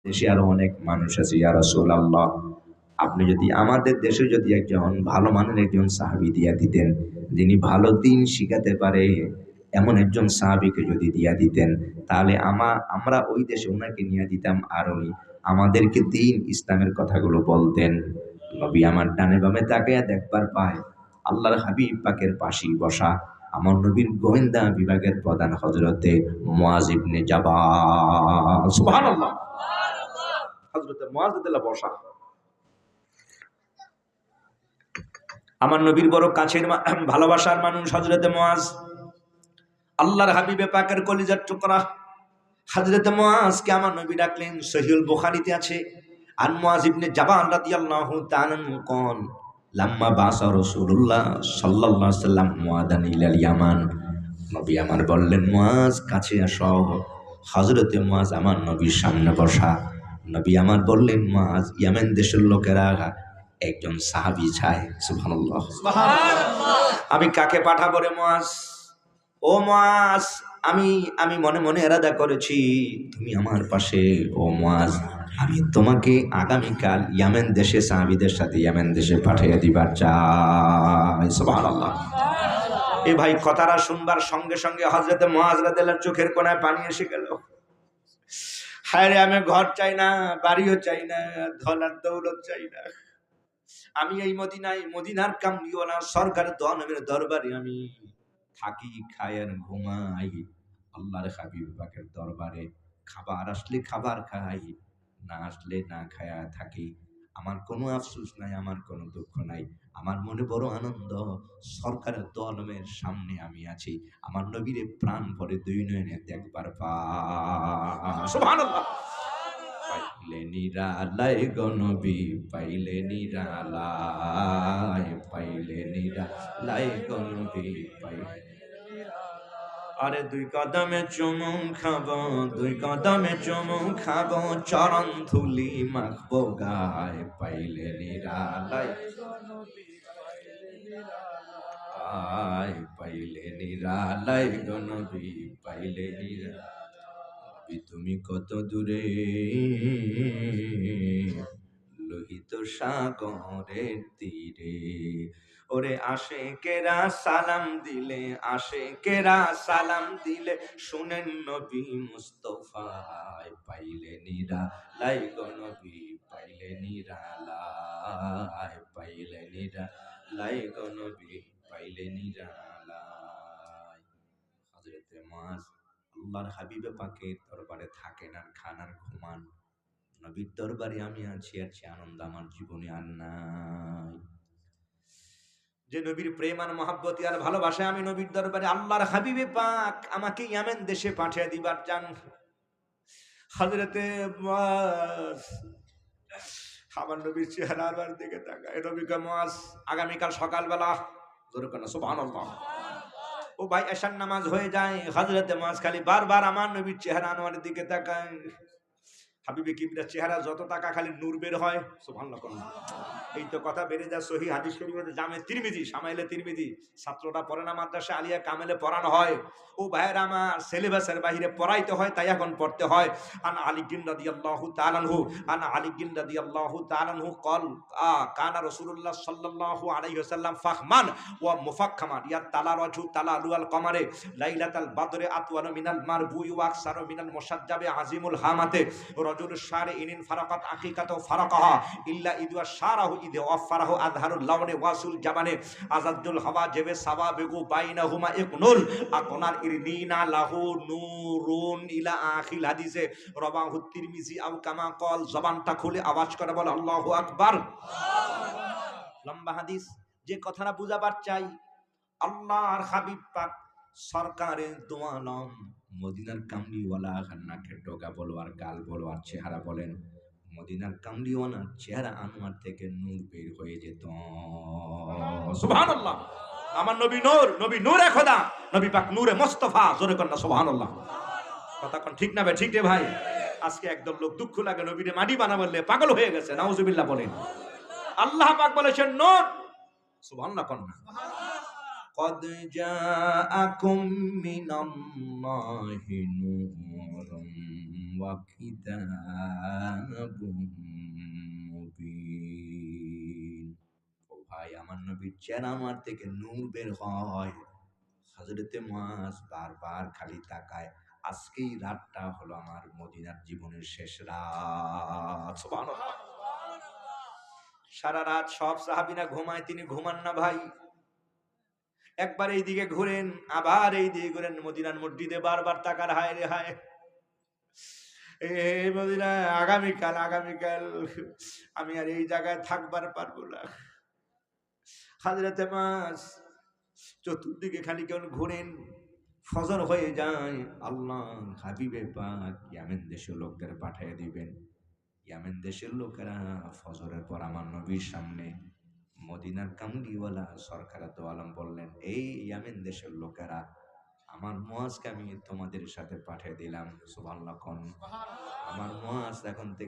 দেশে আরো অনেক মানুষ আছে, ইয়া রাসূলুল্লাহ আপনি যদি আমাদের দেশে যদি একজন ভালো মানের একজন সাহাবী দিয়া দিতেন, যিনি ভালো দিন শিখাতে পারে, এমন একজন সাহাবীকে যদি দিয়া দিতেন, তাহলে আমরা ওই দেশে ওনাকে নিয়ে দিতাম, আর উনি আমাদেরকে দিন ইসলামের কথাগুলো বলতেন। নবী আমার ডানে বামে তাকায়া দেখবার পায় আল্লাহর হাবিব পাকের পাশেই বসা আমার নবীর গোয়েন্দা বিভাগের প্রধান হযরতে মুআজ ইবনে জাবাল। সুবহানাল্লাহ। হযরতে মুআজ রাদিয়াল্লাহু বসা। আমার নবীর বড় কাছের ভালোবাসার মানুষ হযরতে মুআজ, আল্লাহর হাবিবে পাকের কলিজার টুকরা। হযরতে মুআজকে আমার নবী ডাকলেন, সহিহুল বুখারীতে আছে, আন মুআজ ইবনে জাবাল রাদিয়াল্লাহু তাআলা কোন লাম্মা বাসা রাসূলুল্লাহ সাল্লাল্লাহু আলাইহি ওয়াসাল্লাম মুআদান ইলাল ইয়ামান। নবী আমার বললেন, মুআজ কাছে আসো। হযরতে মুআজ আমার নবীর সামনে বসা। নবী আমার বললেন, মুআজ ইয়ামেন দেশের লোকেরা একজন সাহাবী চায়। সুবহানাল্লাহ সুবহানাল্লাহ। আমি কাকে পাঠাবো রে মুআজ? ও মুআজ, আমি মনে মনে ইরাদা করেছি তুমি আমার পাশে। ও মুআজ, আমি তোমাকে আগামীকাল ইয়ামেন দেশে সাহাবীদের সাথে ইয়ামেন দেশে পাঠিয়ে দিবার চাই। সুবহানাল্লাহ। এ ভাই কথাটা শুনবার সঙ্গে সঙ্গে হযরতে মুআজ রাদিয়াল্লাহু চোখের কোণায় পানি এসে গেল। হায় রে, আমি ঘর চাই না, বাড়িও চাই না, ধনার দৌলত চাই না। আমি এই মদিনার কামলিওয়ালা সরকারের দনবের দরবারে আমি থাকি, খাই আর ঘুমাই। আল্লাহর হাবিব পাকের দরবারে খাবার আসলে খাবার খাই, না আসলে না খায়া থাকি। আমার কোনো আফসোস নাই, আমার কোনো দুঃখ নাই, আমার মনে বড় আনন্দ। সরকারের দলমের সামনে আমি আছি, আমার নবীরে প্রাণ ভরে দুই নয়নে দেখবার পাই। সুবহানাল্লাহ। পাইলে নিরালায় গনবী, পাইলে নিরালায়, পাইলে নিরালায় গনবী, পাইলে। আরে দুই কদমে চুমু খাবো, দুই কদমে চুমু খাবো, চরণ ধুলি মাখবো গায়, পাইলে নিরালায় আয়, পাইলে নিরালায় গনবী, পাইলে নিরালায়। তুমি কত দূরে লোহিত সাগরের তীরে, ওরে আশেকেরা সালাম দিলে, আশেকেরা সালাম দিলে, শুনেন নবী মুস্তাফায়, পাইলে নিরালাই গো নবী, পাইলে নিরালাই, পাইলে নিরালাই গো নবী, পাইলে নিরালাই। হযরতে মুআজ আল্লাহর হাবিবে পাকের দরবারে থাকেন আর খান আর ঘুমান। নবীর দরবারে আমি আছি, আর সে আনন্দ আমার জীবনে আর নাই। যে নবীর প্রেম আর মহব্বত আর ভালোবাসায় আমি নবীর দরবারে, আল্লাহর হাবিবে পাক আমাকে ইয়ামেন দেশে পাঠিয়ে দিবার চান। হযরতে মুআজ আমার নবীর চেহারার দিকে তাকায়, নবী কে মুআজ আগামীকাল সকালবেলা, জোরে কোন সুবহানাল্লাহ। ও ভাই, এশার নামাজ হয়ে যায়, হযরতে মুআজ খালি বারবার আমার নবীর চেহারা আনোয়ারের দিকে তাকায়। হাবিবে কিবরিয়ার চেহারা যত টাকা খালি নূর বের হয়। সুবহানাল্লাহ। এই তো কথা বেড়ে যায়। সহিহ হাদিস শরীফে জামে তিরমিজি, শামাইলে তিরমিজি, ছাত্রটা পড়ে না মাদ্রাসা আলিয়া কামেলে পড়ানো হয়। ও ভাইয়ের আমার, সিলেবাসের বাইরে পড়াইতে হয়, তাই এখন পড়তে হয়। আন আলী রাদিয়াল্লাহু তাআলা আনহু, আন আলী রাদিয়াল্লাহু তাআলা আনহু قال কানা রাসূলুল্লাহ সাল্লাল্লাহু আলাইহি ওয়াসাল্লাম ফাহমান ওয়া মুফাক্কামান ইয়া তালারাজু তালালুল কমারে লাইলাতাল বদরে আতওয়ালু মিনাল মারবুই ওয়া আকসারু মিনাল মুসাজ্জাবি আজিমুল হামাতে রাজুল শারি ইনিন ফারাকাত আকিকাতু ফারাকাহা ইল্লা ইদওয়া শারাহু ইদ ওয়াফারাহু আযহারুল লাওনি ওয়াসুল জাবানে আযাদুল হাওয়া জেবে সাওয়াবিগু বাইনাহুমা ইকনুল আকনার ইরনিনা লাহু নূরুন ইলা আখিল হাদিসে রাবাহু তিরমিজি আও কামা কল। জবানটা খুলে আওয়াজ করে বল আল্লাহু আকবার। লম্বা হাদিস, যে কথাটা বুঝাবার চাই, আল্লাহর হাবিব পাক সরকারের দোয়ালম মদিনার কামলিওয়ালা নাকের ডগা বলো আর গাল বলো আর চেহারা বলেন, মদিনার কামলিওয়ালার চেহারা আনোয়ার থেকে নূর বের হয়ে যেত। সুবহানাল্লাহ। আমার নবী নূর, নবী নূরে খোদা, নবী পাক নূরে মুস্তাফা। জোরে কন্না সুবহানাল্লাহ। কথা কোন ঠিক না ভাই? ঠিক রে ভাই। আজকে একদল লোক দুঃখ লাগে নবীরে মাটি বানা বললে পাগল হয়ে গেছে। নাউজুবিল্লাহ বলেন। আল্লাহ পাক বলেছেন নূর। সুবহানাল্লাহ কন্না। قد جاءكم من الله نور وكتاب কিতাবুম মুবিন। ও ভাই, আমার নবীর চেহারা আমার থেকে নূর বের হয়। হযরতে মুআজ বারবার খালি তাকায়, আজকেই রাতটা হলো আমার মদিনার জীবনের শেষ রাত। সুবহানাল্লাহ। সারা রাত সব সাহাবীরা ঘুমায়, তিনি ঘুমান না ভাই। একবার এইদিকে ঘুরেন, আবার এইদিকে ঘুরেন, মদিনার মসজিদে বারবার তাকার, হায় রে হায়, এই মদিনা, আগামীকাল আগামীকাল আমি আর এই জায়গায় থাকবার পারবো না। হযরতে মুআজ চতুর্দিকে খালি কেমন ঘুরেন, ফজর হয়ে যায়, আল্লাহ হাবিবে পাক ইয়ামেন দেশের লোকদের পাঠিয়ে দিবেন। ইয়ামেন দেশের লোকেরা ফজরের পর আমার নবীর সামনে, মদিনার কামলিওয়ালা সরকার তো আলম বললেন, এই ইয়ামেন দেশের লোকেরা, আমার মুআজকে আমি তোমাদের সাথে পাঠিয়ে দিলাম। সুবহানাল্লাহ। আমার মুআজ এখন থেকে